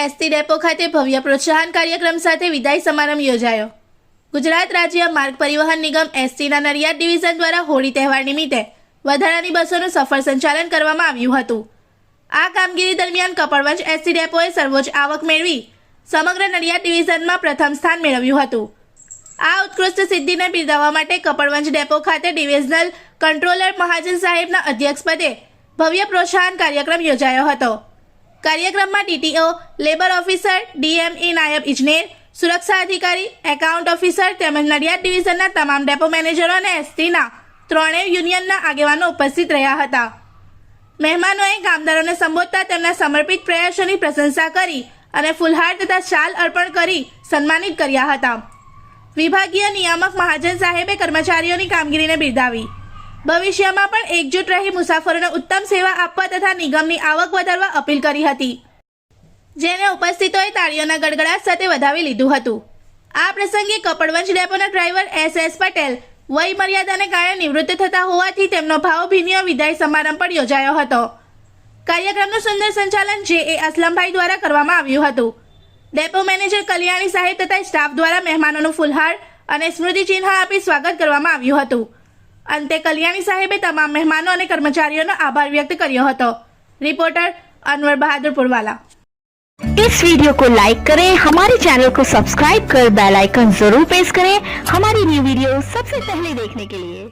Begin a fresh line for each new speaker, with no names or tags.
ST depot ખાતે ભવ્ય પ્રોત્સાહન કાર્યક્રમ સાથે વિદાય સમારંભ યોજાયો। ગુજરાત રાજ્ય માર્ગ પરિવહન નિગમ એસટીના નડિયાદ ડિવિઝન દ્વારા હોળી તહેવાર નિમિત્તે વધારાની બસોનું સફળ સંચાલન કરવામાં આવ્યું હતું। આ કામગીરી દરમિયાન કપડવંજ એસટી ડેપોએ સર્વોચ્ચ આવક મેળવી સમગ્ર નડિયાદ ડિવિઝનમાં પ્રથમ સ્થાન મેળવ્યું હતું। આ ઉત્કૃષ્ટ સિદ્ધિને બિરદાવવા માટે કપડવંજ ડેપો ખાતે ડિવિઝનલ કંટ્રોલર મહાજન સાહેબના અધ્યક્ષપદે ભવ્ય પ્રોત્સાહન કાર્યક્રમ યોજાયો હતો। કાર્યક્રમમાં ડીટીઓ, લેબર ઓફિસર, ડીએમઈ નાયબ ઇજનેર, સુરક્ષા અધિકારી, એકાઉન્ટ ઓફિસર તેમજ નડિયાદ ડિવિઝનના તમામ ડેપો મેનેજરો અને એસટીના ત્રણેય યુનિયનના આગેવાનો ઉપસ્થિત રહ્યા હતા। મહેમાનોએ કામદારોને સંબોધતા તેમના સમર્પિત પ્રયાસોની પ્રશંસા કરી અને ફૂલહાર તથા શાલ અર્પણ કરી સન્માનિત કર્યા હતા। વિભાગીય નિયામક મહાજન સાહેબે કર્મચારીઓની કામગીરીને બિરદાવી ભવિષ્યમાં પણ એકજૂટ રહી મુસાફરોને ઉત્તમ સેવા આપવા તથા નિગમની આવક વધારવા અપીલ કરી હતી, જેને ઉપસ્થિતોએ તાળીઓના ગડગડાટ સાથે વધાવી લીધું હતું। આ પ્રસંગે કપડવંજ ડેપોના ડ્રાઈવર એસ પટેલ વય મર્યાદાને કારણે નિવૃત્ત થતા હોવાથી તેમનો ભાવભીની વિદાય સમારંભ પણ યોજાયો હતો। કાર્યક્રમનું સુંદર સંચાલન જે અસલમભાઈ દ્વારા કરવામાં આવ્યું હતું। ડેપો મેનેજર કલ્યાણી સાહેબ તથા સ્ટાફ દ્વારા મહેમાનોનું ફૂલહાર અને સ્મૃતિ ચિહ્ન આપી સ્વાગત કરવામાં આવ્યું હતું। અંતે કલ્યાણી સાહેબે તમામ મહેમાનો અને કર્મચારીઓનો આભાર व्यक्त કર્યો હતો। रिपोर्टर अनवर बहादुर पुरवाला।
इस वीडियो को लाइक करें, हमारे चैनल को सब्सक्राइब कर बेल आइकन जरूर प्रेस करें हमारी न्यू वीडियो सबसे पहले देखने के लिए।